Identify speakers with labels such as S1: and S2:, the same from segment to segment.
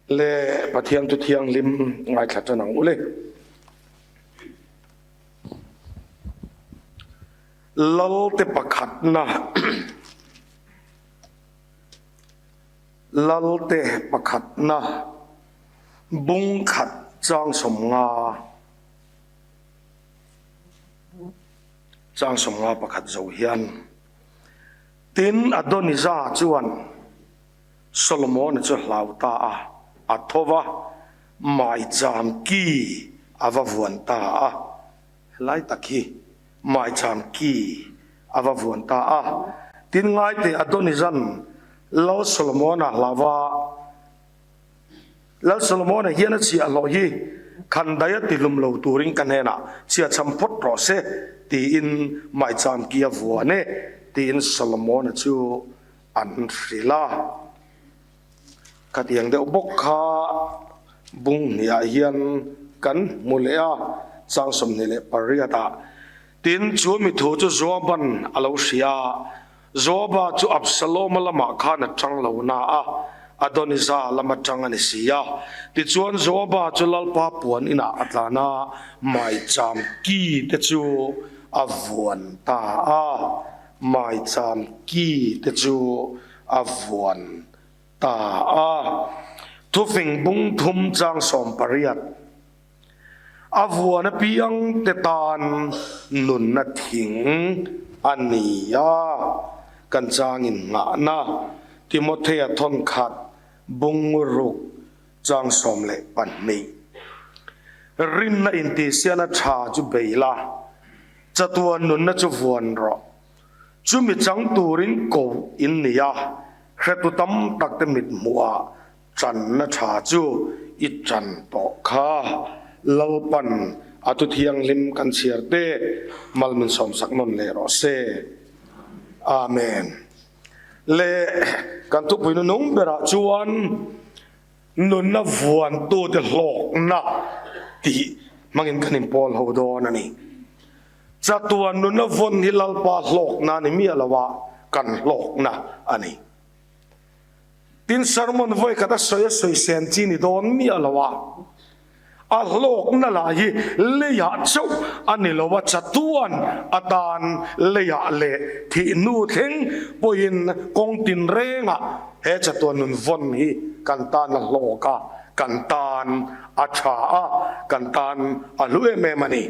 S1: le pathian tu thiang lim ngai thla chanang ule lal te pakhat na lal te pakhat na bung khat chang som nga pakhat zo hian tin adoniza chuan Solomon chu hlau ta a athova mai jam ki avavuan ta a lai takhi mai jam ki avavuan ta a tin ngai te adonizan lo Solomon a lava lo Solomon a hian chi a lo hi khan daya tilum lo turing kan hena chia champot ro se ti in mai jam ki avuane ti in Solomon chu an rila katiang de bok kha bung nia hian kan mulea chang som ni le pariata tin chu mi thu chu zoban alo sia zoba chu Absalom lama kha na chang lo na a Adoniza lama chang ani sia ti chuan zoba chu lalpa puan ina atlana mai cham ki te chu avuan ta a mai cham ki te chu avuan ta a thu phing bung thum chang som pariat avuana piang te tan nun na thing ania kan chang in nga na Timothea thon khat bung ruk chang som le pan ni rin na in ti siana tha chu beila chatuan nun na chu vuan ro chu mi chang turin ko in nia khretu tam tak te mit mua chan na tha chu I chan to kha lalpan atu thiang lim kan chiarte malmin som sak non le ro se amen le kan tu puinu nong bera chuan nun na vuan tu te hlok na ti mangin kanin pol ho don ani chatuan nun na von hi lalpa hlok na ni mi alawa kan hlok na ani tin sermon voi kata soya soi sen chi ni don mi alawa a hlok na la hi le ya chau ani lowa chatuan atan le ya le thi nu theng poin kong tin renga he chatuan nun von hi kan tan la hloka kan tan a tha a kan tan a lue me mani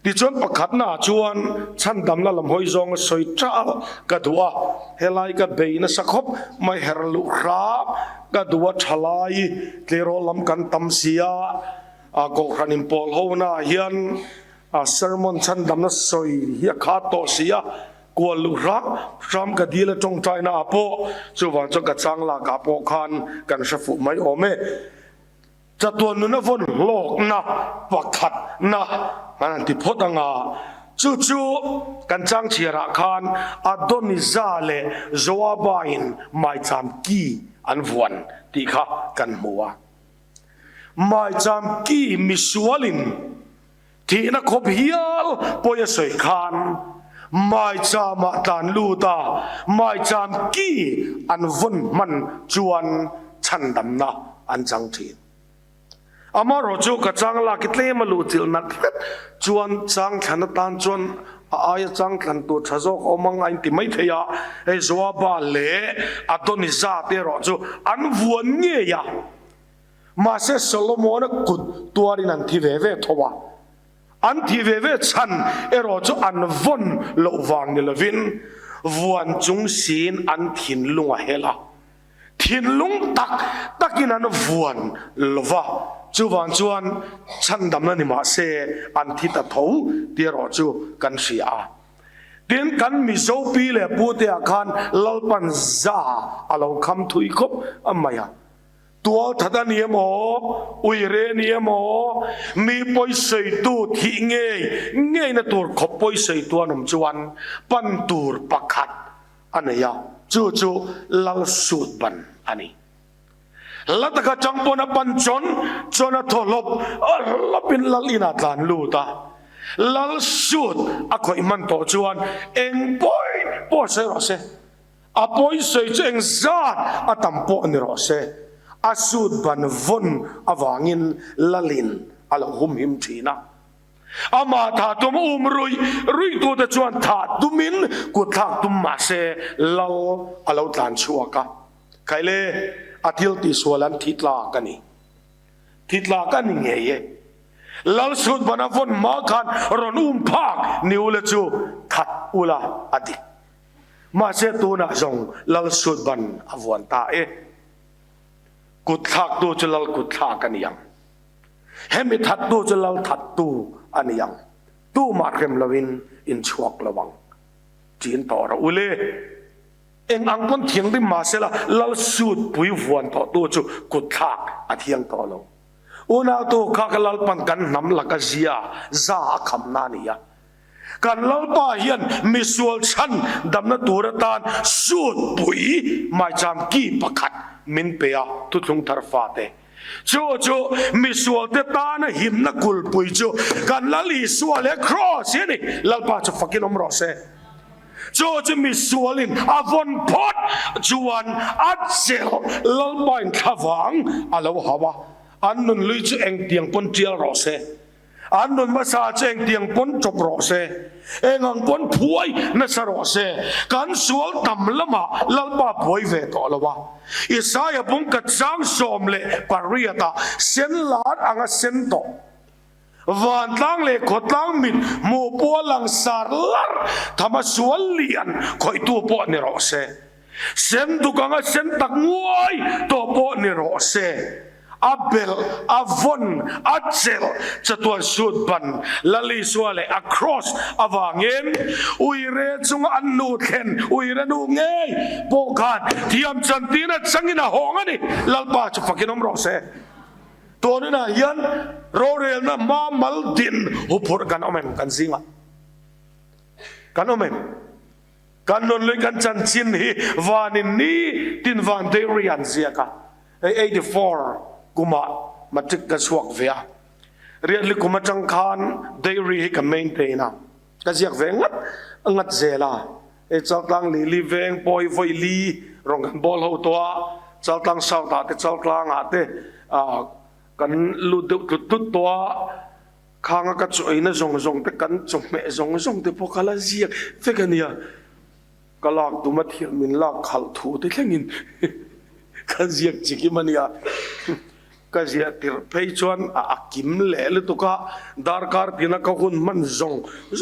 S1: ti chuan pakhat na chuan chan dam la lam hoi zong soi tra ka duwa helai ka beina sakhop mai herlu ra ka duwa thalai tlero lam kan tam sia a ko khanin pol ho na hian a sermon chan dam na soi hi kha to sia ko lu ra ram ka dila tong tai na apo chuwang cho ka chang la ka po khan kan shafu mai ome chatuan nu na von lok na pakhat na an ti photanga chu chu kan chang chira khan Adoniza le Zoabain mai cham ki an vuan ti kha kan muwa mai cham ki misualin ti na khop hial poya soi khan mai chama tan luta mai cham ki an vun man chuan chan dam na an chang thin amaro chu ka chang la kitle malu til na chuan chang thana tan chuan aya chang thlan tu thazok omang ain ti mai theya e zoaba le Adoniza te ro chu an vuan nge ya ma se Solomon kut tuarin an thi ve ve thowa an thi ve ve chan e ro chu an von lo wang ni lovin vuan chung sin an thin lunga hela thin lung tak takin an vuan lova chuwan chuan chan dam na ni ma se an thi ta tho ti ro chu kan sia tin kan mi zo pi le pu te khan lalpan za alo kham thui khop amaya tual thada niemo uire niemo mi poi sei tu thi nge na tur khop poi sei tu anom chuan pan tur pakhat anaya chu chu lal sut ban ani lataka changpona panchon chona tholop lapin lalina tlan luta lal sut akhoi man to chuan eng poi po se ro se apoi sei cheng zat atampo ni ro se อาสุดบันวนอวางินละลินอาลหุมหิมทีนะอามาถาตุมรุยตัวแต่จวนถาตุมินกุทักตุมมาเซลาอาลตันชัวกะใครเลยอาทิลติสวลันทิตลากันนี่ทิตลากันนี่ไงลาสุดบันวนมาคันรอนพากนิวเลจูขัดอุลาอดิมาเซตูนะจงลาสุดบันอวันตากุทักตัวจะลากุทักกันยังเฮมิทัดตัวจะลาทัดตัวอันยังตู้มาเข็มลวินอินชวกระวังจีนต่อเราอุเลเอ็งอังคนเถียงได้มาเสละลาสุดปุยวันต่อตัวจูกุทักอาเทียงต่อเราอุณาตัวข้าก็ลาปันกันน้ำหลักเสียซาคำนานียกันลาป้าเฮียนมิสวลชันดำนัตัวระตานสุดปุยไม่จำกี่ประคัดมินเปียทุกลงทาร์ฟาเตโจมิสวลเตตานะหิมนักกุลปุยโจกันลาลีสวลเลครอสนี่ลาป้าจะฟักกินอมรอเซโจมิสวลินอวันพอดจวนอัดเซลลาป้าอินขวังอาลาวฮาวะอันนั้นลุยจะเองเตียงปนเจียรอเซอันนั้นมาซาเจงเตียงปนจบรอเซเองอังปนพวยนัสรอเซกันสวลตำละมาลาป้าพวยเวตอละวะอิสายบุงกัดจังสมเลปาริยตาเซนลาดอังเซนโตวันตั้งเลขตั้งมิดมูปัวลังสารลาร์ทำมาสวลเลียนคอยตัวปอเนรอเซเซนตุกังเซนตักงวยตัวปอเนรอเซอับเบลอาวอนอัจเซลจะตัวสุดบันลลิสวาเล across อวางเงินอุยเรจุงอันนูเข็นอุยเรนูเงยโปกันที่ยามจันทีนัดสังกินาหงอันนี้ลลปาจะฟักกินอมรอเซตัวนี้นะยันโรเรลนะมามัลดินหุบหัวกันอมเอ็มกันซิงะกันอมเอ็มกันนนเลยกันจันชินฮีวานินนี้ตินวานเดริอันเซียกะ84กุมาจิกกระสวกเวียเรียนลิกุมาจังคานเดรีให้กับเมนเทนะกระเสียกเวงัดเซล่าเจ้าตังลีเวงปอยไฟลีรองกันบอลหัวตัวเจ้าตังสาวตาเจ้าตังอาเตกันลุดตุดตัวข้างก็ช่วยนะจงแต่กันจงแม่จงแต่พวกเขาละเสียกเฟกันเนี่ยก็ลากตัวมาเทียมมินลากขัลทูแต่แค่งินกันเสียกจิกิมันเนี่ยก็เสียติรเพย์ชวนอากิมเล่ตุกะดาร์การ์ตินักคนมันจ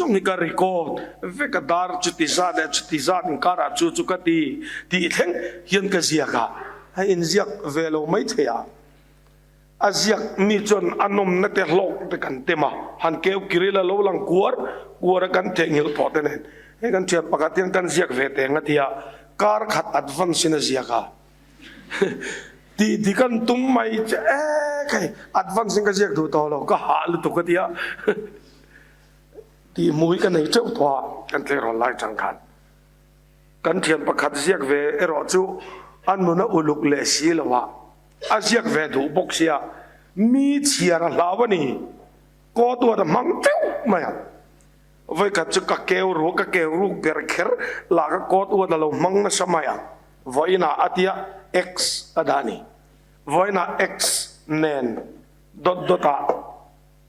S1: งนี่ก็รีคอร์ดเวกดาร์จุดที่ซาดนการ์จุกตีเท่งยันก็เสียกะให้อินเสียกเวลไม่เทียอาเสียกมีจนอันนมนักเตะโลกเตกันเต็มหันเกี่ยวกิริลาโลลังกัวกันเทงิลพอเตนให้กันเชียร์ปกติกันเสียกเวเตงที่การขัดอัดฟันสินเสียกะที่กันตุ้มไม่จะใครอัดฟังสิ่งก็เรียกดูต่อเราก็หาลุตุกติยาที่มุ้ยกันในเจ้าตัวกันเทรอไล่จังกันกันเทียนประคัดเรียกเวรอจูอันนู้นอุลุกเลสีละวะอาเรียกเวดูบกเสียมีเชียร์ลาวนี่ก็ตัวแต่มังเจ้าไม่อะไว้กับจุกเกลรูเบรเคอร์ลากก็ตัวแต่เรามังสมัยอะไว้น่ะอาทิยาX adani, voina X nen dot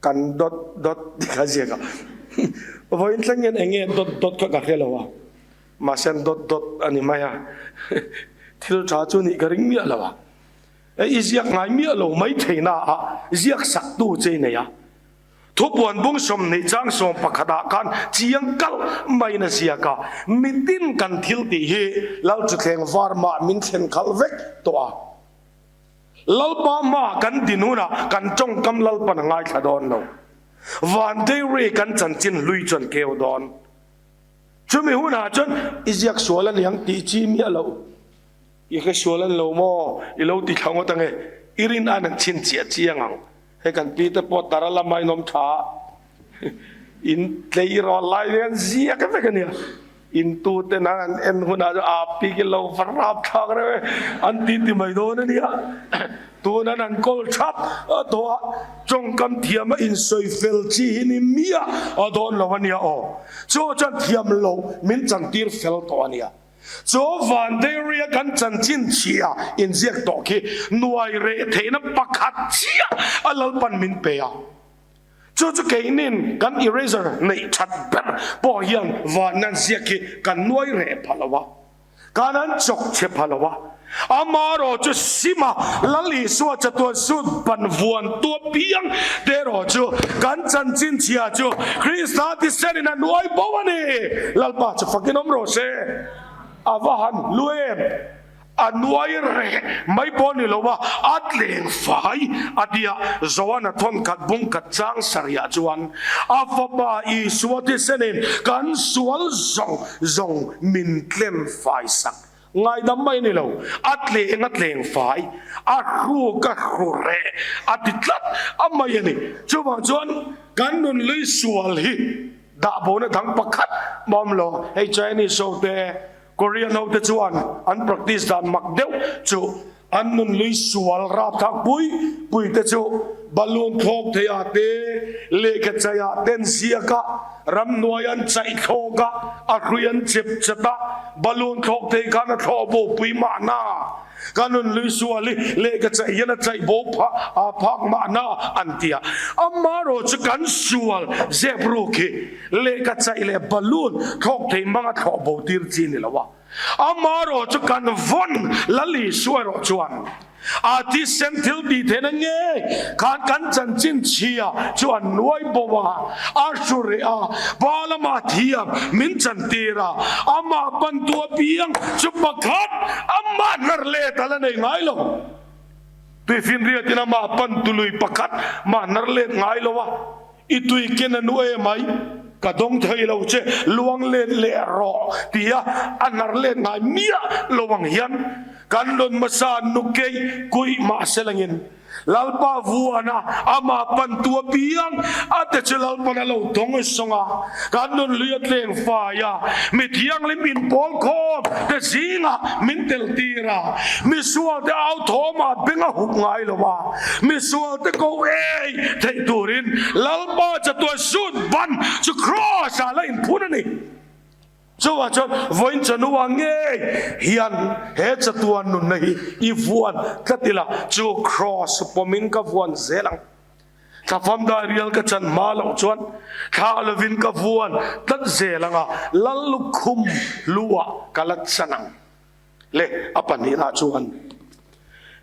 S1: kan dot dikasih ka. Voin tangen enge dot ka kakelawa. Masen dot ani maya. Til chachu ni garing mi alawa. Isiak ngai mi alo mai theina a isiak sak tu che ne ya. Thupuan bung som ni chang som pakhada kan chiang kal mai na sia ka mitin kan thil ti hi lau chu thleng var ma min thlen khal vek to a lalpa ma kan dinuna kan chong kam lalpa na ngai thadon lo van de re kan chan chin lui chon keu don chumi huna chon iziak solan yang ti chi mi alo i ke solan lo mo i lo ti thang tang e irin an chin chia chiang angให้กันปีตะปอตาละไม่นมช้าอินเลยรอไล่กันเสียกันไปกันเนี่ยอินตูเตนันเอ็นหุ่นอาจจะอาปีกิโลฟราบทางเลยอันตีไม่โดนเนี่ยตัวนั้นกอลชับตัวจงกันเทียมอินซอยเฟลจีนี่เมียโดนแล้ววันนี้โจ้จันเทียมโลมินจันตีร์เฟลตัวเนี่ย โจวันเดรียกันจันจินเชียอินเจียกตอกีหน่วยเรเทนปักขัดเชียอัลลปันมินเปียจู่ๆเกนินกันอีเรเซอร์ในชัดเบอร์ปอยันวันนั้นเสียกีกันหน่วยเรพลาวะการนั้นจกเชพลาวะอามาโรจุสิมาลลิสวจะตัวสุดปันวนตัวเพียงเดโรจูกันจันจินเชียจูคริสต์ที่เซนินันหน่วยบวนีลัลปาจะฟังกินอมโรเซอาวหันลุเอมอันวยเรไม่พอนี่เราว่าอัดเลงไฟอัดยาจวนทนกัดบุงกัดจางสริยจวนอาฟบาอีสวติเสนินกันสวลจงมินเล่มไฟสักไงดำไม่นี่เราอัดเลงไฟอัดรูกะรูเรอัดติดลัดอันไม่นี่จวนจวนกันนุนลุยสวลฮีดาบนทั้งปักขัดมอมโลให้ใจนี่โซเตKorean how the chuan an practice dan mak deu chu an nun lui sual ra thak pui te chu balloon thok the ate le ka chaya ten sia ka ram noyan chai thoka a ruyan chep chata balloon thok the ka na tho bo pui ma na kanun lui suali le ka chai yana chai bo pha a phak ma na antia amaro chu kan sual zebru ki le ka chai le balloon thok the manga tho bo tir chi ni lawa amaro chu kan von lali suaro chuan ati sentil bi thena nge kan chan chin chia chuan nuai bowa asure a balama thia min chan tira ama pan tua piang chu pakhat amma nar le tala nei ngai lo tu fin ria tina ma pan tului pakhat ma nar le ngai lo wa itui ken nu e mai kadong thei lo che luang le ro tia anar le ngai mia lowang hian kan lon masa nukei kui ma selangin lalpa vuana ama pan tua piang ate chelal panalo dong songa kan lon liat leng fa ya mi thiang le min pol khom te zinga min tel tira mi sual te au thoma benga hup ngai lowa mi sual te ko ei thei turin lalpa cha tua sut ban chu cross ala in punani Jowa chon voin chanu wange hian he chatuan nun nahi I vuan katila chu cross pomin ka vuan zelang ka famda real ka chan malo chuan kha lovin ka vuan tat zelanga lalu khum luwa kalat sanang le apani ra chuan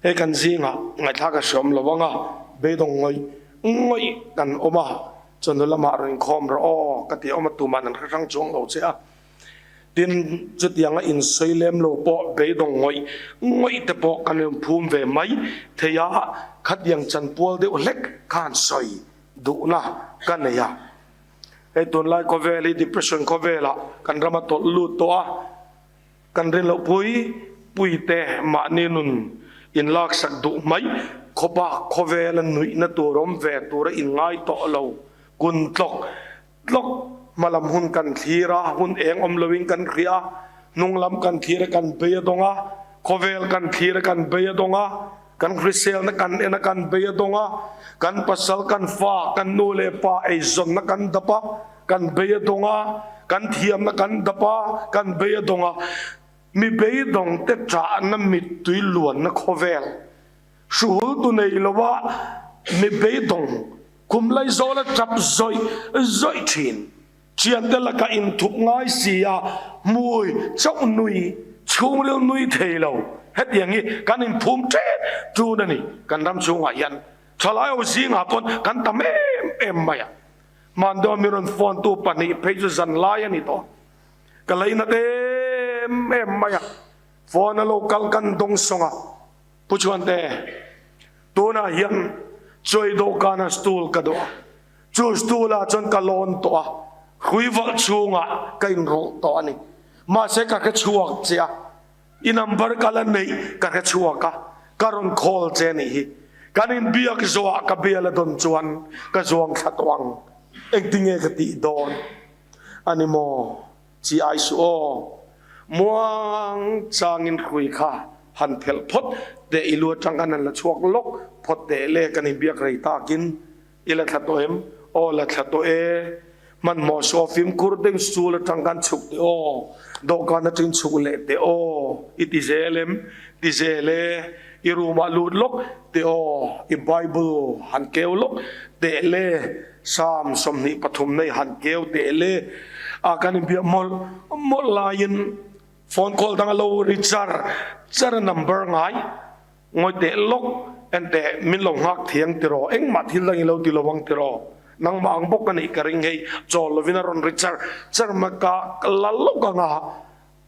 S1: he kan zinga ngai tha ka som lowanga be dong ngoi kan oma chon lama rin khom ro ka ti oma tu man rang chong lo che a tin chut yang in soilem lo po be dong ngoi te po kan phum ve mai theya khat yang chan pol de lek khan soi du na kan ya e ton lai ko ve li depression ko ve la kan rama to lu to a kan rin lo pui te ma ni nun in lak sak du mai khoba ko ve la nui na to rom ve to ra in ngai to lo kun tlok malam hun kan thira hun eng om loving kan khria nung lam kan thira kan be donga kovel kan thira kan be donga kan krisel na kan ena kan be donga kan pasal kan fa kan nule pa ei zon na kan dapa kan be donga kan thiam na kan dapa kan be donga mi be dong te tra na mit tui luan na kovel shuhul tu nei lowa mi be dong kum lai zola trap zoi thin chian de la ka in thup ngai sia mui chau nui chung leo nui thei lo het yang hi kan in phum tre tu na ni kan ram chung wa yan thalai o zinga pon kan tam em maya man do miron phone tu pani page zan lai ani to kalai na te em maya phone a local kan dong songa puchuan te tu na yan choi do kana stool ka do chu stool a chon kalon to a hui vợ chunga kain ro to ani ma se ka ka chuak chia I number kala nei ka ka chuaka karon call che ni hi kanin biak zoa ka biala don chuan ka zuang thatwang engtinge ka ti don ani mo chi ai su o muang changin khui kha han phel phot de ilu changan la chuak lok phot de le kanin biak rei ta kin ila thatoem o la thato e มันหมอชอฟิมคูร์ดิงสูลทังกันชุกเตโอดอกกันจินชุกเลเตโออิติเซเลมติเซเลอิรูมาลูดลกเตโออิไบเบิลฮันเกลลกเตเลสามสมนิปฐุมในฮันเกลเตเลอาการอินเบียมอลลายินโฟนคอลดังโลริชาร์จาร์นัมเบอร์ไงงอยเตลกเอ็นเตมินลงหักเทียงติโรเอ็งมาทิลดังอิโลติโลวังติโรnang maang bok kan ikaring hei jol lovina ron richard char maka lallo ganga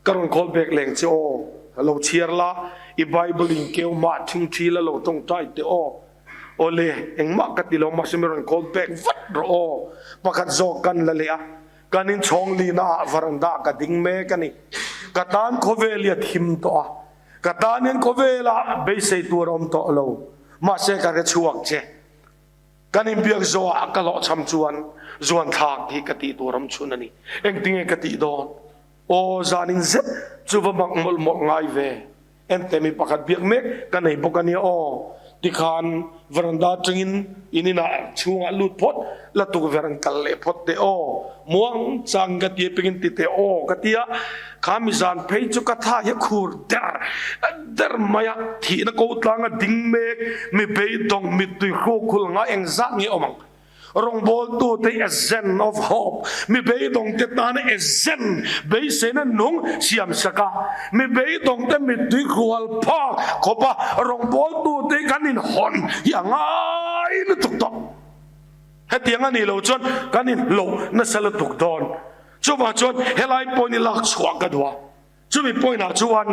S1: karon call back leng che o lo chierla I bible in keu ma thing thila lo tong tai te o ole engma ka ti lo maximum call back vat ro o pakhat zo kan la le a kanin chong li na varanda ka ding me kani katan khovelia thim to a katanin khovela be sei turom to lo ma se ka re chuak che kanin biak zo akalo cham chuan zuan thak hi kati turam chunani eng tinge kati don o zanin zet chuwa mak mol mo ngai ve entemi pakhat biak mek kanai bokani o dikhan veranda tringin inina chunga lut pot la tu verang kalle pot te o muang chang gati pingin ti te o katia khamizan phei chu katha ya khur der maya thi na ko tlanga ding mek mi be dong mi tu kho khul nga eng za ngi omang rong bol tu te a zen of hope mi be dong te tan a zen be sena nung siam saka mi be dong te mi tu khwal pa khopa rong bol tu te kanin hon ya ngai lu tuk tok hetianga ni lo chon kanin lo na sala tuk don chuwa chon helai point lak chwa kadwa chumi point na chuan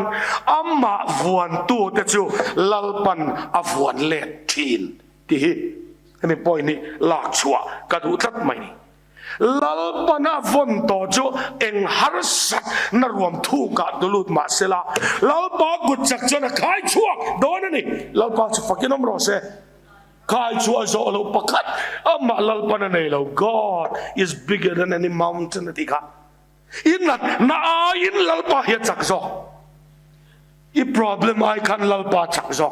S1: amma vuan tu te chu lalpan avuan le thin ti hi hemi point ni lak chwa kadu tat mai ni lalpan avon to chu eng har sat na ruam thu ka dulut ma sela lalpa gut chak chon khai chuak don ni lalpa chu fakinom ro se kai chua zo lo pakat amma lalpan nei lo God is bigger than any mountain atika inat na in lalpa hi chak zo I problem I kan lalpa chak zo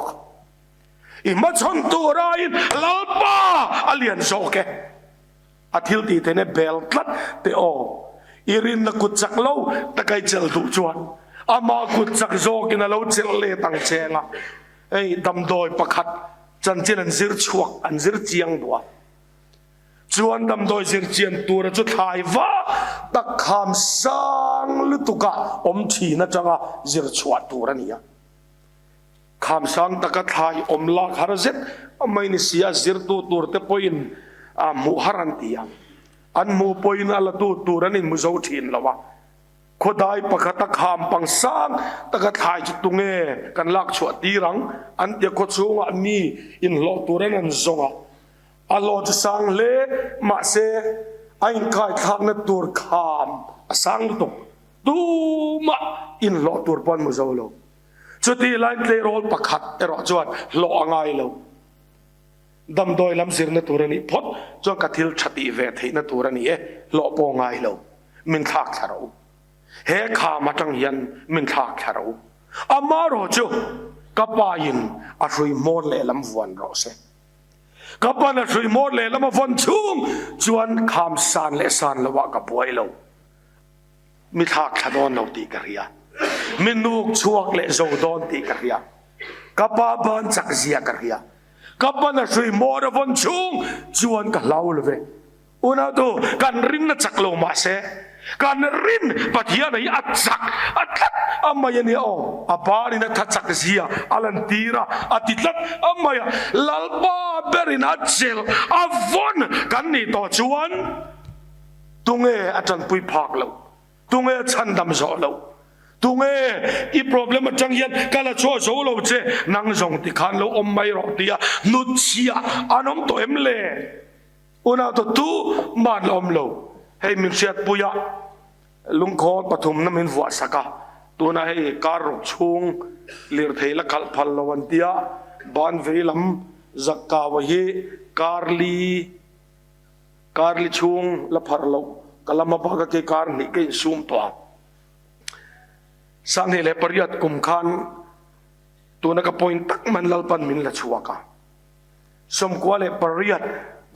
S1: I ma chon tu rain lalpa alian zo ke athil ti te ne bel tlat te o irin na kut chak lo ta kai chel du chuan ama kut chak zo kin lo chel le tang chenga ei dam doi pakhat chan chen an zir chuak an zir chiang bua chuan dam doi zir chian tur chu thai wa tak kham sang lutuka om thi na changa zir chuat tur ania kham sang taka thai om la khar zet amai ni sia zir tu tur te poin a mu haran tiang an mu poin ala tu turanin mu zo thin lawa khodai pakhata kham pang sang taka thai chu tunge kan lak chua tirang an te kho chunga mi in lo turan an zonga alo chu sang le ma se ain kai thak na tur kham asang tuk tu ma in lo tur pon mu zo lo chuti lai tle rol pakhat ero chuan lo angai lo dam doi lam sir na turani phot chuan kathil thati ve thei na turani e lo po ngai lo min thak tharo he kha matang hian min thak tharo amaro chu kapain a hrui mor le lam vuan ro se kapana hrui mor le lam von chung chuan kham san le san lawa ka boi lo mi thak thadon lo ti ka ria min nuk chuak le zo don ti ka ria kapa ban chak zia ka ria kapana hrui mor von chung chuan ka lau le ve una to kan rin na chak lo ma se kan rin pathia nei atsak athat amaya ni o apari na thatsak zia alantira atitlat amaya lalpa berin achel avon kan ni to chuan tunge atan pui phak lo tunge chandam zo lo tunge I problem atang hian kala cho zo lo che nang zong ti khan lo om mai ro tia nu chia anom to em le una to tu man om lo hei min siat puya lungkhon pathum na min wa saka tuna hei kar rok chung lir theila khal phal lawan tia ban veilam zakka wa hi karli chung la phar lo kalama ba ke kar ni ke sum to sang hele pariat kum khan tuna ka point tak man lalpan min la chuaka som kwale pariat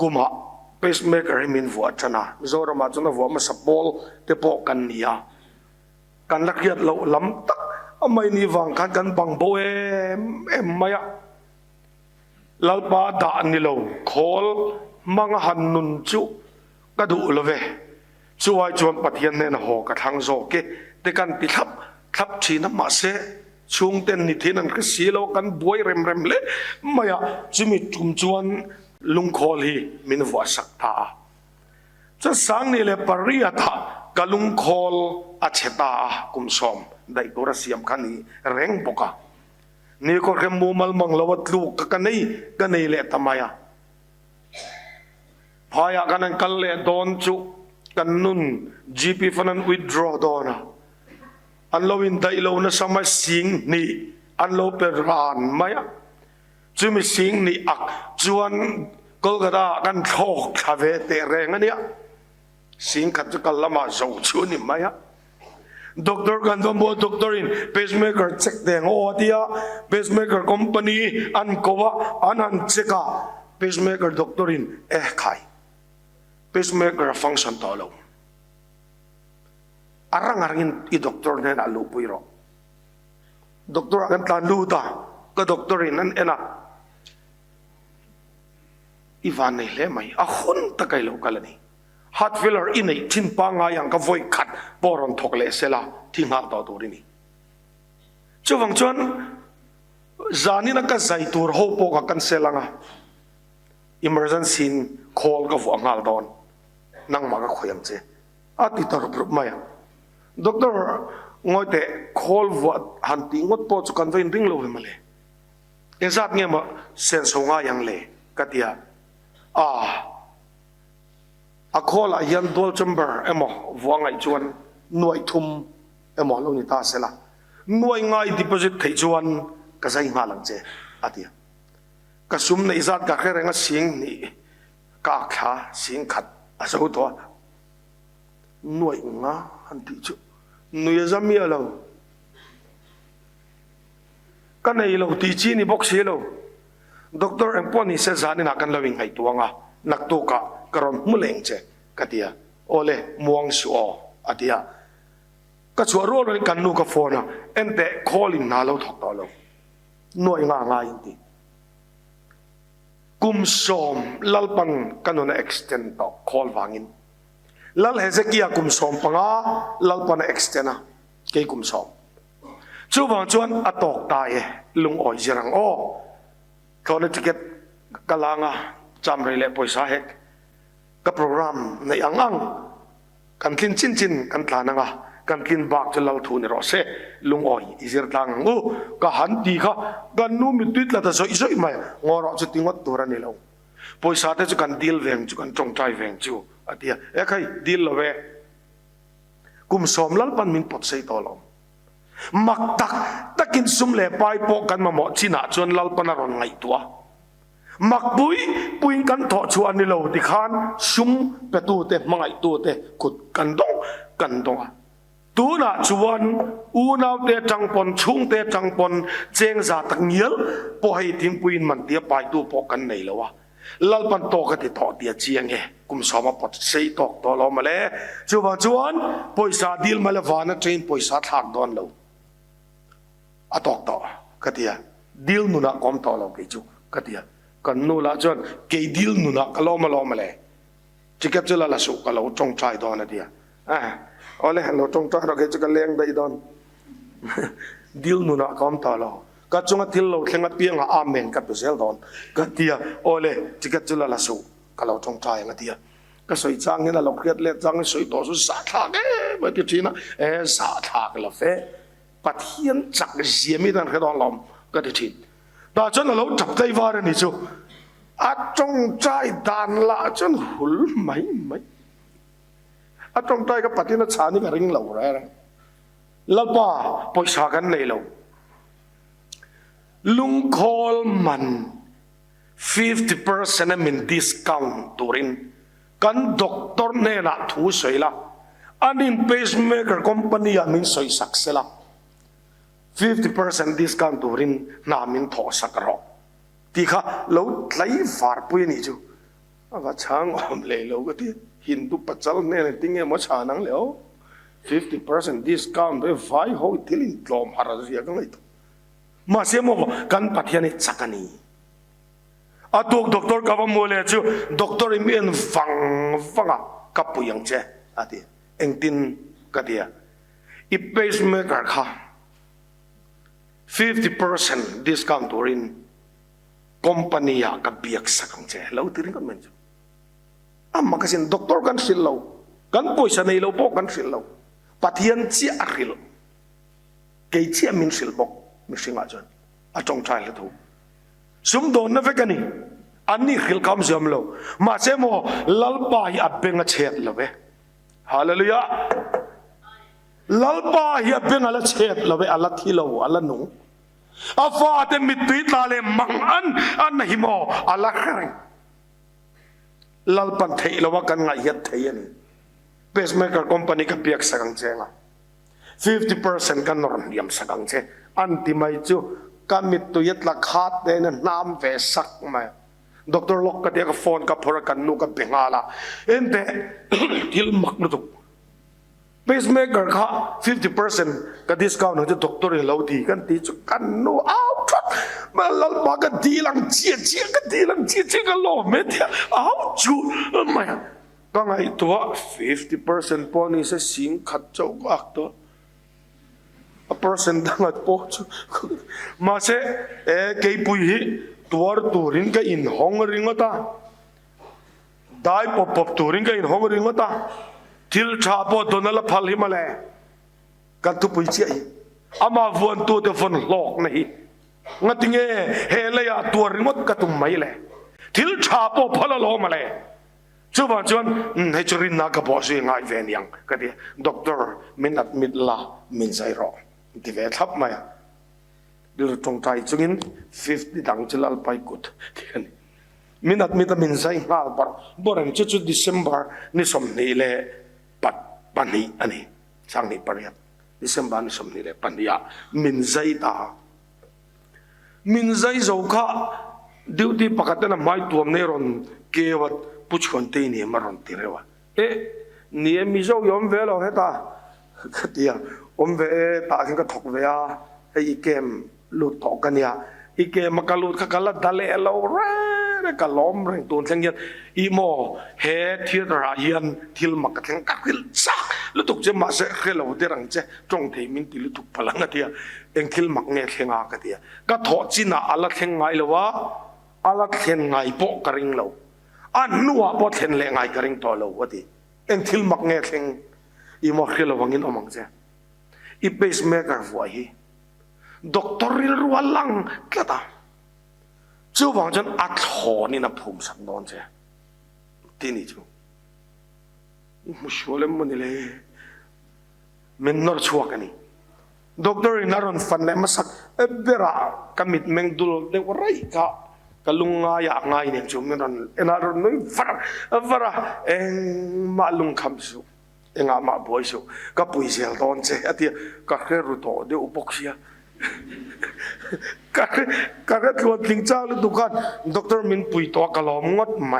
S1: kuma pacemaker hi min vuat chana Mizoram ma chuna vuat ma sapol te po kan nia kan lakiat lo lam tak amai ni wang kan bang bo em maya lalpa da ni lo khol mga hannun chu ka du love chuai chuan pathian ne na ho ka thang zo ke te kan ti thap chi na ma se chung ten ni thinan ka si lo kan boi rem le maya chumi tum chuan lung khol hi min wa sakta cha sang ni le pariya tha kalung khol a cheta kum som dai tora siam khani reng boka ni ko rem mumal mang lawat lu ka nei le tamaya phaya kanan kal le don chu kan nun gp fanan withdraw dona an lo in dai lo na sama sing ni an lo per ran maya chumi sing ni ak chuan kolkata kan thok thave te reng ania sing khat kal lama zo chu ni maya doctor kan mo doctor in pacemaker check deng o dia pacemaker company an kowa anan cheka pacemaker doctor in khai pacemaker function to lo arang i doctor ne na lu puiro doctor kan tan lu ta ka doctor in an ena ivan nei le mai a hun ta kai lo kalani heart failure in ei thin pa nga yang ka voi khat poron thok le sela thinga to tu ri ni chuwang chuan zani na ka zai tur ho po ka kan selanga emergency call ka vo ngal don nang ma ka khoyam che a ti tor pro maya doctor ngoi te call vo han ti ngot po chu kan vein ring lo male exact nge ma sen so nga yang le katia a call a yan dol chamber emo vo ngai chuan nuai thum emo lo ni ta sela nuai ngai deposit thei chuan ka zai nga lang che atia ka sum nei zat ka kherenga sing ni ka kha sing khat a so to nuai nga han ti chu nuya zami alo ka nei lo ti chi ni box hi lo doctor emponi se zani na kan loving hai tuanga naktu ka karon muleng che katia ole muang su o atia ka chuaro ro kan nu ka phone ente calling na lo thok to lo noi nga inti kum som lalpan kanona extend to call wangin lal hezekia kum som panga lalpan extenda ke kum som chu wang chuan atok ta e lung oi jirang o thone ticket kalanga chamrei le poisa hek ka program nei angang kan tlin chin kan tlananga kan tlin bak chalal thu ni ro se lung oi izir tlang u ka han ti kha kan nu mi tuit la ta so isoi mai ngoro chu tingot tura ni lo poisa te chu kan deal veng chu kan chong trai veng chu atia e khai deal lo ve kum som lal pan min pot sei to lo mak tak takin sum le pai po kan ma mo china chon lal pan ron ngai tua makbui puing kan tho chuan ni lo ti khan sum pe tu te mangai tu te kut kan dong tu na chuan u nau te changpon chung te changpon cheng za tak ngial po hei thing puin man tia pai tu po kan nei lo wa lal pan to ka ti tho tia chiang he kum soma pot sei tok to lo male chuan poisa dil male wana train poisa thak don lo atok to katia dil nu na kom to lo ke chu katia kan nu la chuan ke dil nu na kalo male ticket chula la su kalo chong trai don na dia ole lo chong trai ro ke chu ka leng dai don dil nu na kom to lo ka chunga thil lo thlenga pianga amen ka tu sel don ka tia ole ticket chula la su kalo chong trai nga tia ka soi chang na lo kriat le chang soi to su sa thak ba ti thina sa thak la fe pathian chak ziemi dan khadon lom ka ti thin ta chon lo chap tai war ni chu a chong chai dan la chon hul mai a chong chai ka patina chani ka ring lo ra la pa poisa kan nei lo lung khol man 50% min discount turin kan doctor ne na thu soila anin pacemaker company amin soi saksela 50% discount turin na min tho sakro ti kha lo tlai far pui ni chu ว่าช้างอมเลยเราก็ที่หินตุปัจจัลเนี่ยติงเงมาชานังแล้ว50% discount ไปไฟโฮทิลินลมหาราเสียกันเลยมาเสียโมกันปัทยานิสักนีอาตุกด็อกเตอร์กับว่าโมเลจูด็อกเตอร์มีนฟังกับปุยังเจอาทิเอ็งตินกันเดียอีเปซเมกร์ค่ะ50% discount ตัวรินคอมพานีกับเบียกสักกันเจแล้วที่รินกันมันจูมากันสินด็อกเตอร์กันสิลเรากันปุยชนัยเราพวกกันสิลเราปัทยันเจียริลเกยเจียมินสิลบอกมิสิงอาจารย์อาจงใจเลยทุกสมโดนนะเวกันนี่อันนี้ขิลคำจำเรามาเสโมลัลปาฮิอับเบงเช็ดละเว้ฮาเลลูยาลัลปาฮิอับเบงอะไรเช็ดละเว้อัลลัที่เราอัลลัหนูอาฟาเตมิตุยตาเลมังอันหิโมอัลลัขริลัลปันเทยละว่ากันไงยัดเทียนี่เบสเมกร์คอมพานีกับเปียกสังเจง50% กันนอนเดียมสังเจอันที่ไม่จูกันมิตุยัดละขาดเดนน้ำเวสักมาด็อกเตอร์ล็อกก็เดียกโฟนกับพระกันนูกับเบงาลาเอ็นเดทิลมักนุตุเบสเมกร์ค่ะ50% กับดิสคาวน์จะด็อกเตอร์เราดีกันตีจุกันนูอ้าวชัดมาลัลบากันดีลังเจียกันดีลังเจียกันโลเมเดียอ้าวจูไม่ก็ไงตัว 50% พอนี่เสียสิงขัดเจ้าก็อักตัว%ดังอัดพอจูมาเสเกยปุยตัวตัวริงก็อินห้องริงก็ตาได้ปบตัวริงก็อินห้องริงก็ตาทิลชาปอตัวนั่นละพัลหิมาเลยกันทุบปุยเจียอามาวนตัวเดฟอนหลอกนี่งั้นติงเฮเลยอะตัวริงก็กระตุ้มไม่เลยทิลชาปอพัลหลอกมาเลยช่วยจวนให้จุรินนักบอกสิ่งง่ายเวียนยังก็ดีด็อกเตอร์มินอัดมิดละมินใจรอที่เวทับมาดูตรงใจจุงิน50ดังจิลลไปกุดที่นี่มินอัดมิดมินใจง่ายบอรันจุดDecemberนี่สมนี่เลยปันนี้อันนี้สังนี่ปริยัติDecemberนี่สมนี่เลยปันนี้มินใจตามินใจโจก้าดิวที่ปกติน่ะไม่ตัวเนรอนเกี่ยวพุชคนตีนี่มารอนตีเรวะนี่มิโซยอมเวลเหรอตาก็เดียอมเวตาขึ้นก็ถกเวียไอ้เกมลุดตอกกันเนี่ยไอ้เกมมันก็ลุดก็กลัดดัลเลเราเร่ก็ล้อมเร่งตัวเสียงยันอีโมเฮทีระยันทิลมักกันกักขึ้นซักลุตุกจะมาเสกเราเดรังเจจงเทมินติลุตุกพลังกันเดียเองทิลมักเงี้ยเข่งอากันเดียก็ถอดจีน่าอัลลัดเข่งไงเลยวะอัลลัดเข่งไงโปกระริงเราอันนัวบอเห็นเลยไงกระริงตัวเราวะดิเอ็งทิลมักเงี้ยเข่งอีโมเขลวังอินอมังเจอีเบสเมกร์ฟัวฮีด็อกเตอร์ริลรัวลังกระตาจู่วังจนอัดหอนี่นะภูมิสันดอนเจที่นี่จู่มุชวเลมมันนี่เลยมันนอร์ชัวกันนี่ด็อกเตอร์นารอนฟันเลยมาสักเบระกำมิดเมงดูเด็กว่าไรกะลุงง่ายง่ายเนี่ยจู่มันนารนารอนนี่ฟาระเอ็งมาลุงคำสู้เอ็งอามาบอยสู้ก็ปุยเซลตอนเจอที่ก็แค่รู้ตัวเดี๋ยวอุปกเสียก็แค่ตัวทิ้งเจ้าเลยทุกคนด็อกเตอร์มินปุยตัวกะลอมงดไหม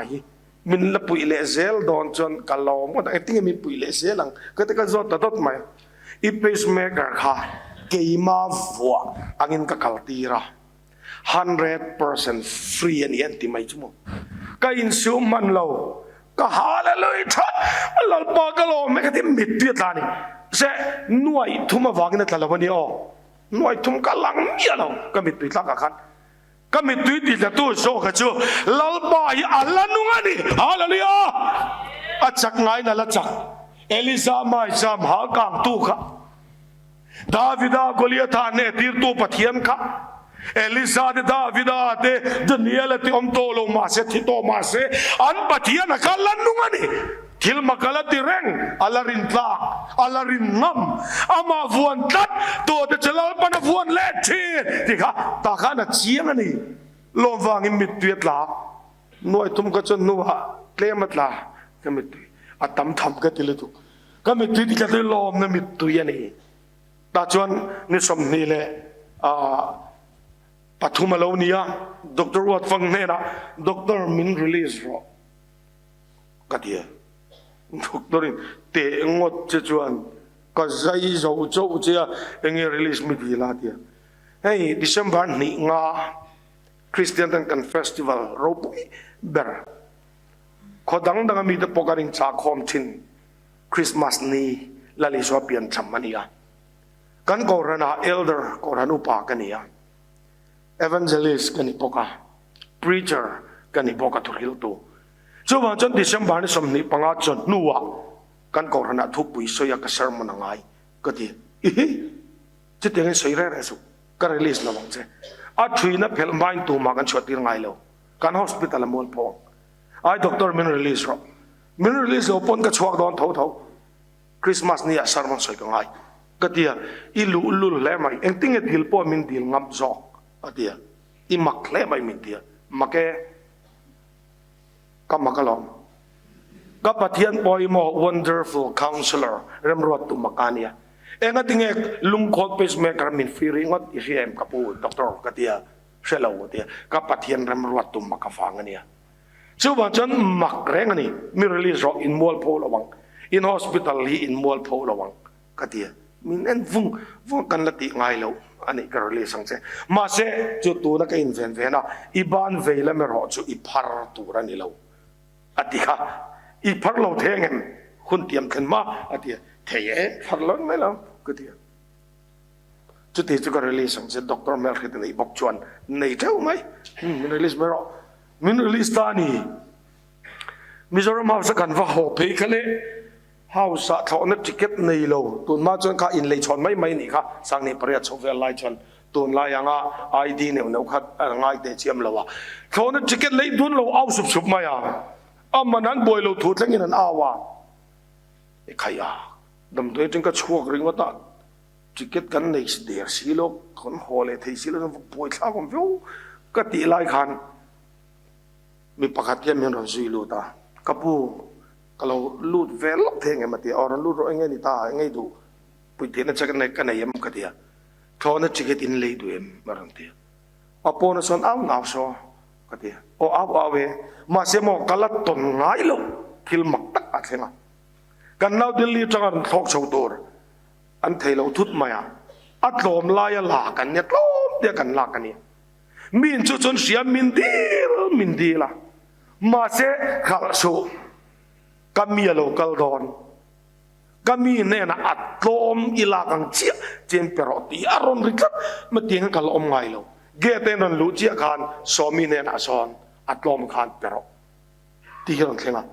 S1: มินละปุยเลเซลดอนจนกะลอมงดไอ้ที่มินปุยเลเซลังก็แต่ก็จอดตัดไหมอีเพสเมกร์ค่ะเกย์มาฟัวอังินก็กัลตีระ100% free อันนี้อันที่ไม่ชั่วโมงก็อินซูมันเราก็หาเลยท่านเราปากก็เราไม่ก็ที่มิดที่ตานี่เสหน่วยทุ่มวางในตลาดวันนี้อ๋อหน่วยทุ่มกำลังเมียเราก็มิดที่ตากกันก็มิดที่จะตู้โซ่ก็จู่เราปายอัลลอฮ์นุ่งอันนี้ฮาเลลูยาอาจักไงนั่นละจักเอลิซาไม่จำหากางตู้ค่ะดาวิดาโกลิยธาเนี่ยตีตู้ปะเทียนค่ะเอลิซาเดดาวิดาเดดเนียลที่อมโตลงมาเสทิโตมาเสอันปะเทียนกัลลันนุ่งอันนี้ทิลมากัลติเร่งอัลลารินตาอัลลารินงามอามาฟวนตัดตัวเดจลาปนฟวนเล็ดชีที่ค่ะตาข้าน่ะเชียงอันนี้ลมวางอิมิดเวียดลาหน่วยทุ่มก็จนนัวเลี้ยมัดลาก็มิดอัตมทำก็ติลุตุก็มิดที่จะได้ลมนั่นมิดตัวยันนี่ตาจวนนิสมนี่แหละปฐุมโลนียด็อกเตอร์วัดฟังเนี่ยนะด็อกเตอร์มินรีลีสรอ ก็เดียทุกตัวนี้เตะงดจะชวนก็ใจโจโจเจ้าเองรีลิสไม่ดีละเดียเฮ้ยดิเซมเบอร์นี่งาคริสเตียนกันเฟสติวัลรูปเบอร์ขอดังมีแต่ปกติจากคอมทินคริสต์มาสนี้ลาลิสวาเปลี่ยนจำมันเนี่ยกันก็รณาเอลเดอร์ก็รณาอุปากันเนี่ยเอวันเจลิสกันนี่ปกติพรีเชอร์กันนี่ปกติทุกฮิลตัวช่วงจนดิเซมเบอร์นี่สมนี่ปังอาจนนัวกันก็รณาทุบปุยสอยากเสริมมันง่ายก็ดีจะเตียงให้สวยแร่สุก็รีลิสแล้ววังเจอาทวีนับเพลย์ไม่ตัวมากันชดที่ง่ายแล้วกันฮอสพิทอลมอลพองไอ้ด็อกเตอร์มินรีลิสเรามินรีลิสเราปนกับชวกโดนเท่าคริสต์มาสนี่สารมันสวยง่ายก็ดีอีลูลูเล่ไหมเอ็งติ้งเดิลพอมินดิลงับจอกก็ดีอีมักเล่ไหมมินดีมักแกก็มักกะลอมก็ปะเทียนปอยมอ wonderful counselor เริ่มรวดตุมักกันเนี่ยเอ็งก็ติ้งลุงโคตรเป็นเมกรามินฟิริงก็อีเรียมกับปูด็อกเตอร์ก็ดีเชลล์ก็ดีก็ปะเทียนเริ่มรวดตุมักกะฟังกันเนี่ยช่วงจนมักแรงนี่มีรีลิสเราอินมัวลโพลวังอินฮอสพิทอลฮีอินมัวลโพลวังก็ดีมินเอ็นฟุ้งกันละติง่ายแล้วอันนี้ก็รีลิสังเสมาเสจุดตัวนักอินเวนเวนะอีบานเวลเมรอจูอีพาร์ตัวนี่แล้วอติค่ะอีพาร์เราเทงเงินคุณเตรียมขึ้นมาอติเทยพาร์เราไม่แล้วก็ดีจุดที่จะก็รีลิสังเสด็อกเตอร์เมลคิดในบอกชวนในเท่าไหมมินรีลิสไม่รอมินรีลิสตานีมิจฉามาสักกันว่าโหเพ่กันเลยเฮาสะท้อนติเก็ตในโลตุนมาจนข้าอินเลยชนไม่นี่ค่ะสังนี่ประหยัดโซเฟียไลชนตุนลายยังไอดีเนี่ยเราคัดง่ายแต่เชื่อมเราว่าท้อนติเก็ตเลยตุนเราเอาสุบมาอย่างมันนั้นบ่อยเราถูกทั้งนั้นอาว่าไอ้ขยะดำตัวจึงก็ชั่วกริ้งว่าตาติเก็ตกันในเดียร์สิโลคนหอเลยที่สิโลป่วยข้าวผมฟิวก็ตีลายคันมีปากกัดยังมีรอยสิโลตากระปูkalau lut velok thenge mati orang lut ro ngai ni ta ngai du pui thena chakan nei kan yam ka dia thona chiket in lei du em marang dia apona son au ngau so ka dia o au awe ma se mo kalat ton ngai lo thil mak tak a thenga kan nau dilli changan thok chho tur an theilo thut maya atlom la ya la kan ne tlom dia kan la kan ni min chu chon siam min dil la ma se khal so kami lokal don kami nena atlom ilakang cia jen peroti aron rikat metiang kalau om ngai lo geten ron lu cia kan somi nena son atlom kan pero tiang khenga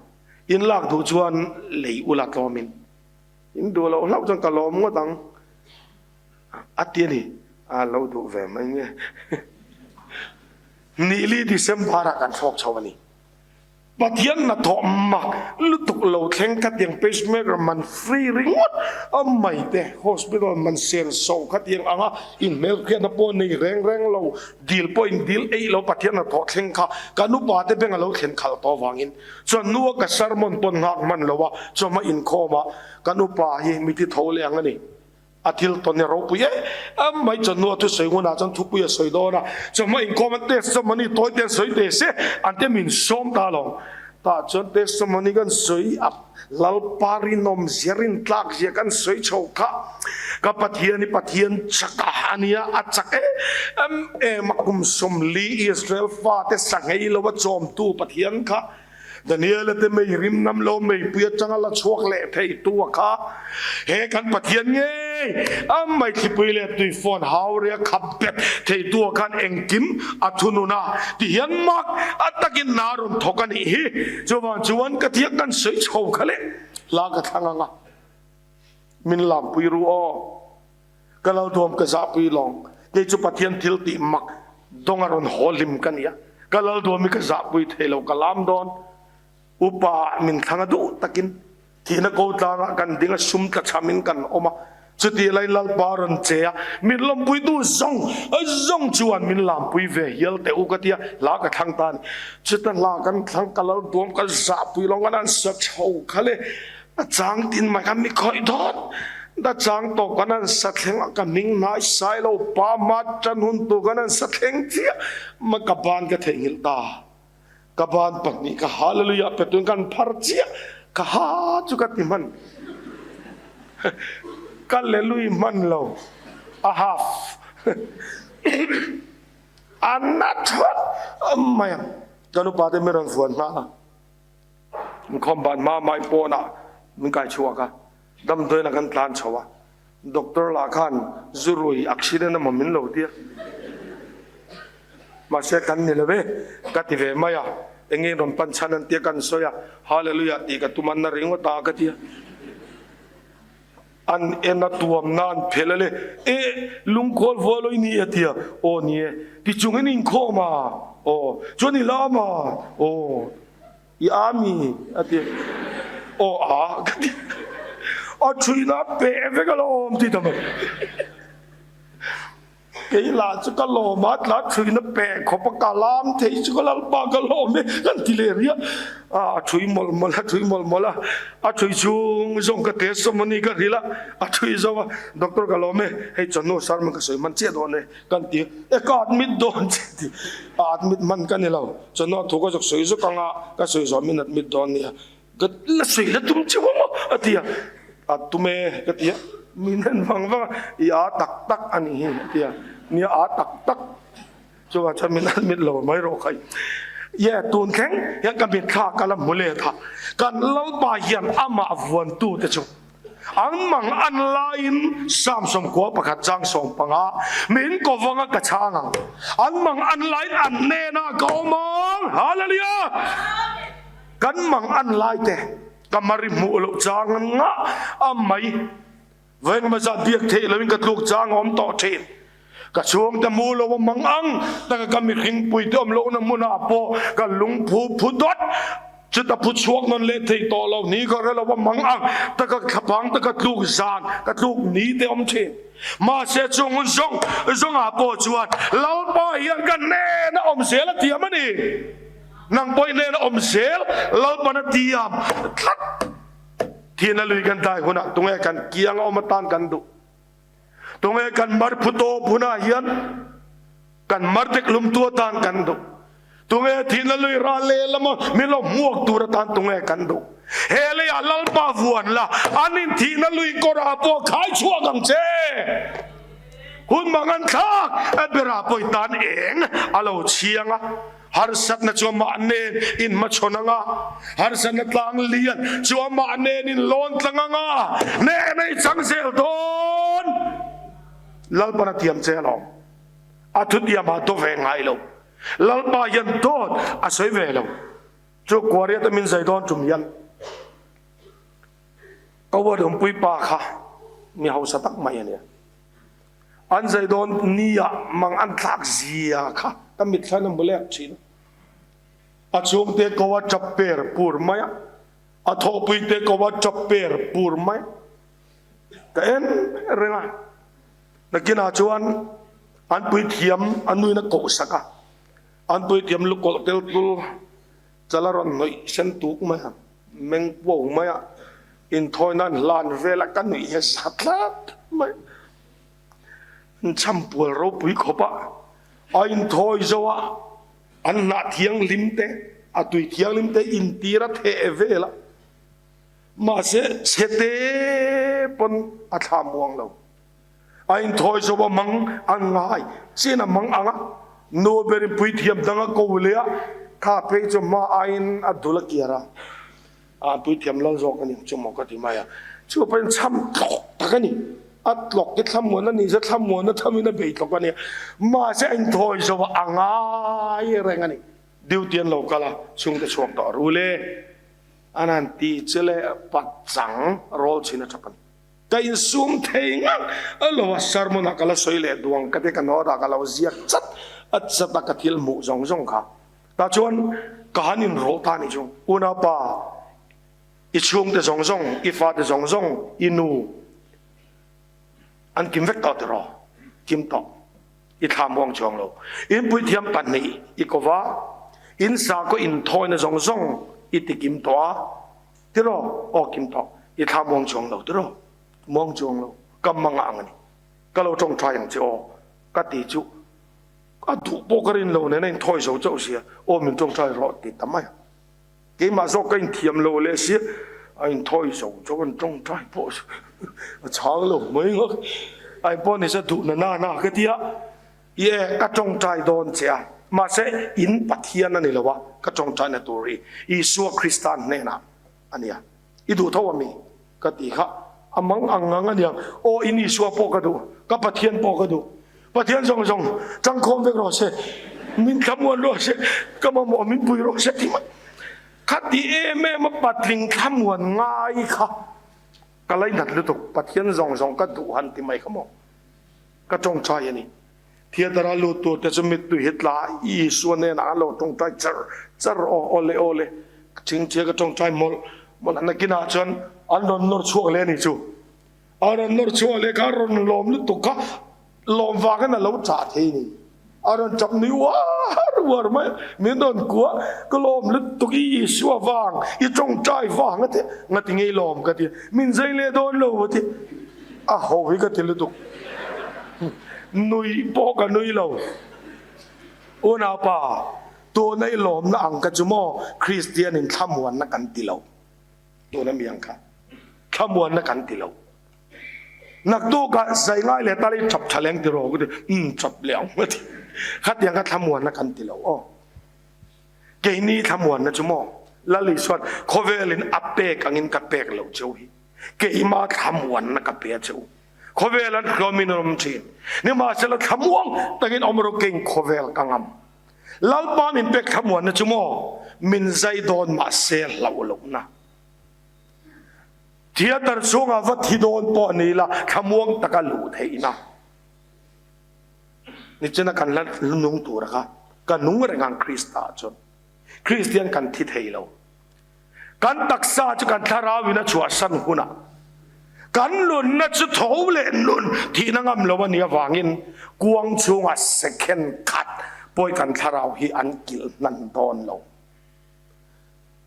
S1: in lak du chuan lei ulat lomin in du lo lau jang kalom ngodang atiani a lo du ve mai nge ni li December kan thok chawaniปะเทียนน่ะทอมักลุตุกเหลาแข็งขัดยังเพชเมกร์มันฟรีริงวัดไม่แต่ฮอสพิทอลมันเสียนโซ่ขัดยังอินเมลเขียนปนในแรงเราดีลปอยดีลเราปะเทียนน่ะทอแข็งข้าการนุบาเตเป็นเราเข็นขัดตัววางินจนนัวกับสารมันปนหักมันเราว่าจะมาอินโคมาการนุบาเฮมิที่ท้อเลี้ยงนี่อาทิตย์ตอนนี้เราปุยไม่จนนัวทุกสิ่งวันนั้นทุกปุยสวยด้วยนะจะไม่อินคอมันเตะสมัยนี้ตัวเตะสวยเตะเสียอันเตะมินส้มตาลงตาจนเตะสมัยนี้กันสวยอับลลปารินอมเสียรินทักเสียกันสวยโชกะกับปะเทียนนี่ปะเทียนชักฮันียอัจฉริมักกุมสมลีอิสราเอลฟ้าเตะสังเกตแล้วว่าโจมตู้ปะเทียนค่ะแต่เนี่ยเราจะไม่ริมน้ำลมไม่เปียจังละช่วงเละเทตัวค่ะเฮกันปะเทียนเงี้ยไม่ที่ไปเลยตุยฟอนฮาวเรียขับเป็ดเทตัวกันเองกิมอัทุนุนาที่ยันมักอัตกินนารุนทกันอีจวนกะเทียกันสวยโฉบเขาเลยลากระทั่งงะมินลำปุยรู้อ้อก็เรารวมกระซับปุยลองเดี๋ยวจุปะเทียนทิลติมักดงอรุณหอลิมกันเนี่ยก็เรารวมมีกระซับปุยเทเรากะลามดอนอุปามินทางดูตะกินที่นักโกตางกันดิ้งชุมตะชามินกันออกมาจุดที่ไรลบารันเจียมินลำปุยดูซงจวนมินลำปุยเวียลแต่อุกติยาลากทางตานจุดนั้นลากันทางกันเรารวมกันสาปุยลงกันนั้นสักเช้าเขาเลยจางตินมากันไม่ค่อยทอดแต่จางตกกันนั้นสักแห่งกันนิ่งนายสายเราปามาจันหุนตัวกันนั้นสักแห่งเจียมันกับบ้านก็เทียงตา kaban pani ka hallelujah petun kan pharchia ka ha chu ka timan kalelui man lo a half anathot maya kanu pa te meron fuan na mun khom ban ma mai po na mun kai chua ka dam doi na kan tlan chawa doctor la khan zurui accident ma min lo dia ma se kan ni leve ka ti ve maya engin ron pan chanan tia kan soya hallelujah ti ka tuman na ringo ta ka tia an ena tuam nan phelale e lungkhol voloi ni atia o ni ti chungin in khoma o choni lama o I ami atia o a o chuina pe ve ka lom ti tam cái là chú cái lò mát lá chui nó bè khó bắt cả lam thấy chú cái là ba cái lò mẹ cái tỷ lệ riêng chui mol chui chung dùng cái test xong mình cái gì là chui xong doctor cái lò mẹ hay cho nó sao mình cái sợi mình chết rồi này cái tiếng cái admit đòn chết admit mình cái này lâu cho nó thuộc cái sợi số cái sợi số mình admit đòn này cái là sợi là tụm chiu mà thì tụm cái tiếng mình vang tak anh hi thì nia tak choว่าจะมีนัดมิดโลไม่รอใครแย่ตูนแข็งยังกับมิดข้ากันละมุเลท่ากันเล่าบาเฮียนอามาวันตู้เตจุอันมังอันไลน์สามสมกัวประคัดจังสมปังอามินก็วังกระชางอันมังอันไลน์อันเนน่าก็มังฮาเลลูยากันมังอันไลน์เตกัมาริมูโลจางงะอาไม่เวงมาจากเบียกเทแล้วมินกระตุกจางอมต่อเทกระช่วงแต่มูลว่ามังอังแต่ก็มีขิงปุยเติมโลกน้ำมุนาโปก็ลุงผู้ดดจะแต่ผู้ช่วงนั้นเละที่ต่อเรานี้ก็เรียกว่ามังอังแต่ก็ขับพังแต่ก็ลูกซานก็ลูกนี้เต็มเทมาเสียจงอาโปจวนเราไปยังกันแน่นะอมเสียละเทียมันนี่นั่งไปแน่นะอมเสียเราปนเทียมที่นั่นเลยกันได้คนน่ะตรงนี้กันเกียงเอามาต้านกันดูตรงนี้กันมารพุโตพุนาเฮียนกันมารเด็กลุมตัวตานกันดูตรงนี้ที่นั่นเลยราเลละมั้งมีลมมวกตัวตานตรงนี้กันดูเฮเลยอัลลปาวนละอันนี้ที่นั่นเลยก็ราปวขายชั่วกังเจหุ่นบางอันข้าเบราปวยตานเองอาเราเชียงอ่ะฮาร์สัตนะจัวมาเนอินมาชนังอ่ะฮาร์สัตนะตางเลียนจัวมาเนอินลอนตังอ่ะเน่ในจังเซลโดนลัลปนาเทียมเจลองอาทุติยามาตัวเวงไงลงลัลปายันโตดอาศัยเวลงจูกวารีตมินใจโดนจุมยันก็ว่าดมปุยปาค่ะมีเฮาสตักไม่เนี่ยอันใจโดนนี่อะมังอันทักเสียค่ะแต่มิดฉันนั่งบเล่ชินอาช่วงเตก็ว่าจับเปรปูร์ไหมอาทอปุยเตก็ว่าจับเปรปูร์ไหมก็เอ็นเรื่องนักกินอาชวนอันปุยเทียมอันนู้นนักโกสักอันปุยเทียมลูกโกเตลตุลจะละร้อนหน่อยเส้นตุกไหมเมงโป่งไหมอินทอยนั้นลานเวลากันหน่อยสัตว์ละไหมช่ำปวดเราปุยขบะอินทอยจะว่าอันนาเทียงลิมเตอตุยเทียงลิมเตอินตีระเทเวละมาเสเตปนอาธามวงเราอินทอยจะว่ามังอันง่ายเช่นมังอังโนเบริปุยเทียมดังก็วิเลียข้าเพจมาอินอัดุลกียระปุยเทียมเราจอกกันนี่จมูกก็ที่มาอ่ะชื่อเป็นช่ำตกตะกันนี่อัดหลอกกิดทำมวนนั่นนี่จะทำมวนนั่นทำนี่นั่นเบยตกกันนี่มาเสียอินทอยจะว่าอังง่ายอะไรกันนี่ดิวเตียนเราก็ละช่วงจะช่วงต่อรู้เลยอันนั้นตีเจเลปัดสังโรลชินะจับกันแต่อินซูมเทียงเราว่าสารมุนักละสวยเลยดวงกติกันนอรักละว่าเสียจัดอัดสัตว์กติลมุจงค่ะแต่ชวนการนินโรตานี่จงอุณาปาอีช่วงเตจงอีฟ้าเตจงอีนูอันกิมเวกต่อตรอกิมต่ออีทามวงจงเราอินปุยเทียมปันนี้อีกว่าอินสาก็อินทอยในจงอีติกิมตัวที่รอออกกิมต่ออีทามวงจงเราที่รอมองจงเรากำมังอังนี่ก็เราจงทายอย่างเจ้าก็ตีจุ ก็ถูกโปกรินโลเนี่ยนั่งถอยโซ่เจ้าเสียโอ้มันจงใจรอติดทำไมเกี่ยมาโซ่กันเทียมโลเลยเสียไอ้ถอยโซ่เจ้ากันจงใจโปช้างโลไม่ก็ไอ้พวกนี้จะถูกหน้าก็ที่อะเย่ก็จงใจโดนเสียมาเสอินปัทยานั่นนี่แหละวะก็จงใจในตัวรีอิสุคริสตันเนี่ยนะอันนี้อีดูเท่าว่ามีก็ตีค่ะอามังอังงังอันยังโออินิสัวปกดูก็ปัทยานปกดูปัทยานส่งจังคมเวกโรเซมินขมวนโรเซก็มาหมอมินปุยโรเซที่มันขัดดีแม่มาปัดลิงขมวนง่ายค่ะก็เลยนัดลุตุปัทยานส่งก็ดูหันที่ไม่ขโมก็จงใจอันนี้เทียตราลูตัวแต่จะมิตุหิตลาอีส่วนเนี่ยนะเราจงใจเจอโอเลจริงเทียก็จงใจมลนักกินอาจารย์อันนั้นนรช่วงเลนี่จูอันนั้นนรช่วงเลการนลมลุตุกะลมฟังกันเราจ่าเทนี่อันนั้นจับนิ้ววาร์ไม่ไม่โดนกลัวก็ลมลุตุกอีสัวฟังอีจงใจฟังงั้นที่ไงลมกันที่มินใจเลยโดนโลที่อ่ะโหวิกันที่ลุตุกนุยปอกนุยเราโอนาปาตัวในหลอมนะอังกัจโมคริสเตียนินขมวนนักกันติเราตัวนั้นมีอังค่ะขมวนนักกันติเรานักตัวก็ใส่ง่ายเลยตาลีจับแฉลงติโรก็ดิจับแล้วมาทีขัดยังก็ขมวนนักกันติเราอ๋อเกนี้ขมวนนะจโมละลิสวดโคเวลินอัปเปกอังินกับเปกเราเจ้าฮีเกยมาขมวนนักกับเปกเจ้าโคเวลันคลมินรมชีนนี่มาเสละขมวงแต่กินอมรุกิงโคเวลกังมลาปามินเป็กขมวนนะจุโมมินใจโดนมาเซลลาวลงนะที่อัตรสูงอาวัตที่โดนปอนี่ละขมวงตะกัลูเทนะนี่จะนักการละนุ่งตัวนะคะการนุ่งแรงงานคริสต์จนคริสเตียนกันที่เทเราการตักษาจะการทาราวินะชัวสันหุนะกันลุนนัดจะโถเล่นลุนที่นั่งอำลวันนี้วางินกวงช่วงเซคันขัดปอยกันทาราวฮีอันกิลนันตอนเรา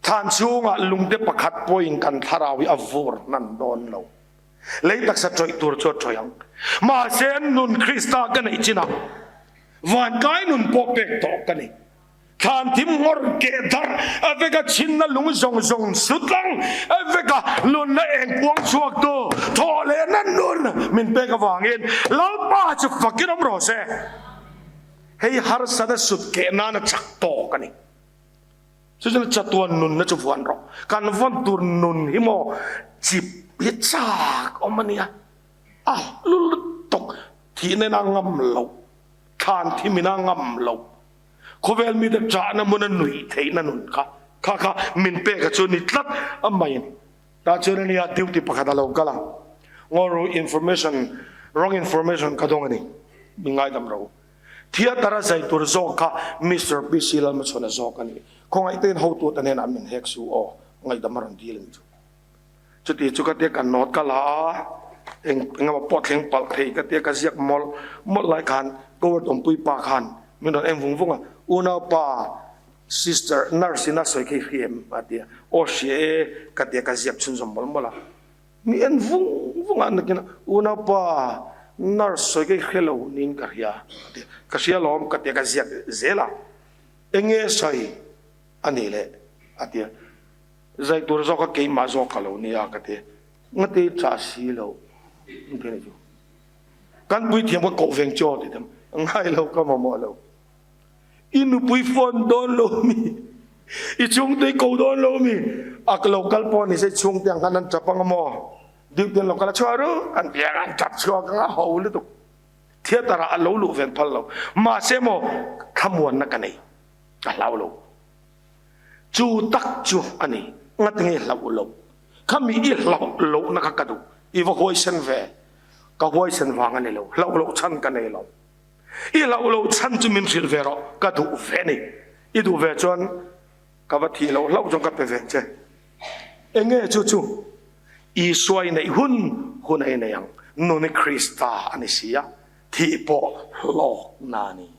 S1: ท่านช่วงลุงเดปขัดปอยกันทาราวฮีอวูร์นันตอนเราเลยตักษะจอยตัวจอยยังมาเซนนุนคริสตากันไอจินะวันกายนุนปอเป็กตอกกันไอท่านที่มอร์เกดาร์เอเวกชินนัลุงจงสุดลังเอเวกลุนนั่เองกวงชวกตัวทอเลนันนุนมินเปกวางเงินแล้วป้าจะฟักกินอมโรเซให้ฮาร์สันสุดเกนานะจักโตกันนี่สุดจะจัตัวนุนนะจุฟันรอการฟันตัวนุนฮิโมจิบฮิจากอมันเนี่ยลุลตกที่ในนางงำเหลาทานที่มีนางงำเหลาโคเวลมีแต่จานะมันหนุ่ยเทนันนุนค่ะมินเปกจนิดลัดอันไม่ตาเจริญเนี่ยดิวติปะขัดเรากะลังงอรู้ information wrong information กระดงอันนี้มีง่ายดำเราที่อัตราใจตัวโซค่ะมิสเตอร์บิซิลมาชนโซกันนี่คงไอเต้นหัวตัวแต่เนี่ยนะมินเฮกซูโอง่ายดำรันดีเลยจุดที่จุดเดียกันโนดกะลาเองงาปอดเองปักเทกเดียกันเสียกมอลหลายคันก็ว่าต้องปุยปากคันมินโดนเอ็มฟุ้งอ่ะอุณาปา sister nurse น่าสวยขี้เขียมอาเดียโอเช่กันเดียกันเสียกชุนสมบัติมาละมีเอ็นฟุ้งอันนั้นกินอุณาปาnurse สวยขี้เขียวนิ่งกันเฮียกันเสียล้อมกันเดียกันเสียกเซล่าเองใส่อันนี้แหละอาเดียใจตัวเราก็เกี่ยมาโซกเราเนี่ยกันเดียงั้นที่จ่าสีเราไม่เป็นไรจูกันปุยเทียมก็โกเวงโจ้ดิทำง่ายเราก็มาหมดเราอินุปุยฟอนโดนโลมีอีช่วงที่กูโดนโลมีอักโลกัลปอนี่ใช่ช่วงที่อังคันนั้นจับปังมอดิบเดินโลกัลชัวร์อันเปียกันจับชัวร์กันหาวเลยตุกเทียตระอัลโลลูเวนพัลโลมาเซโมขมวนนักกันนี่กันเราโลจูตักจูอันนี้งัดเงี้ยเราโลขมีอีเราโลนักกันดูอีวะหัวเซนเวก็หัวเซนวางกันนี่เราโลชันกันนี่เราอีเราฉันจะมิมสิลเวรก็ดูเวนี่อีดูเวจวนกับว่าที่เราจงกับเป็นเวงเจเองเงี้ยจู่อีสวยในหุ่นไอ้ในยังนุนคริสตาอันนี้เสียที่ปอหลอกนานี่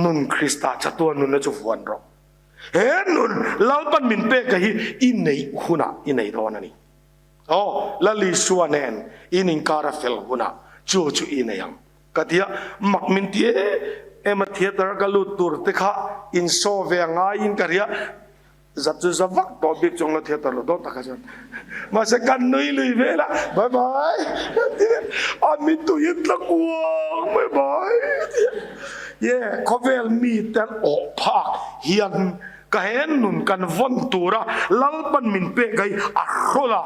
S1: นุนคริสตาจะตัวนุนจะฟวนรอเห็นนุนเราปันมินเปกะฮีอินในหุ่นอินในตอนนี้อ๋อแล้วลิสวาเนนอินิงการาเฟลหุ่นจู่อินในยัง กะเทียมักมินเทียมาเทียตระกลุตุรเตคะอินโซเวงาอินกะเรียจัดจุดวักตัวบิ๊กจงละเทียตระโดดตะกันจนมาสักกันนุยลุยเวละบายบายอามิตุยิตละกวงบายบายเย่เขาเวลมีแต่ออกภาคเฮียนก็เห็นนุนกันวันตัวละลัลปันมินเปกไออัคโรละ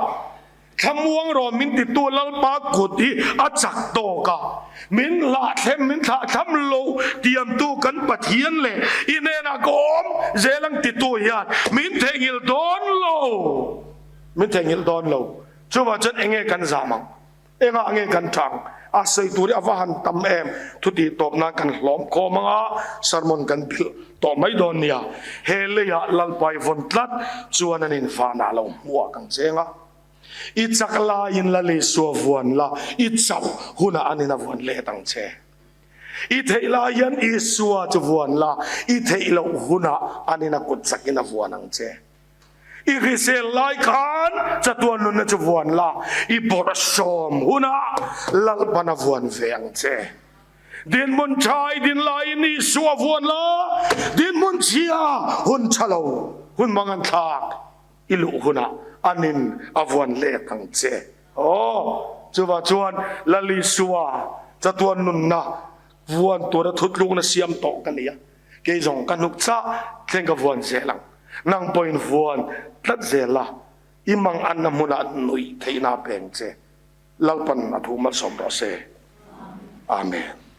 S1: ขมวงรอมินติตัวลัลปากุดีอาจักโตกะมินลาเทมินทาทำโลเตรียมตัวกันปะเทียนเลยอินเนนากอมเจลังติตัวยาดมินเทงิลดอนโลมินเทงิลดอนโลชัวร์จันเองกันสามังเองเองกันจังอาศัยตัวที่อวหันตั้มทุติตบนักกันล้อมคอมังอาสารมนกันบิลต่อไม่โดนเนี่ยเฮลียลัลไปฝนตัดชวนนันฟานาลงมัวกังเซงะอิจักลายินละเลสัววนละอิจับหุนาอันนวนเลตังเชอิเทลายันอิสัวจวนละอิเทลาหุนาอันนกุดสักินวนนังเชอิกิเซลไลกันจะตัวนุนจวนละอิบอร์ชอมหุนาลัลปนวนเวียงเชดินมุนชายดินลายนี่สัววนละดินมุนเชียหุนชะโลหุนมังันทากอิลุหุนาอันนินอวันเล่ตั้งเจโอ้จัวจวนลลิสัวจะตัวนุนนะวันตัวทุดลูกนะเสียมโตกันเนี่ยเกยจงกันนุกจ้าเข่งกับวันเจลังนางปอยน์วันตัดเจละอิมังอันนมุนันนุยเทนาเปงเจลัลปันอธุมัสสมรสเซอาเมน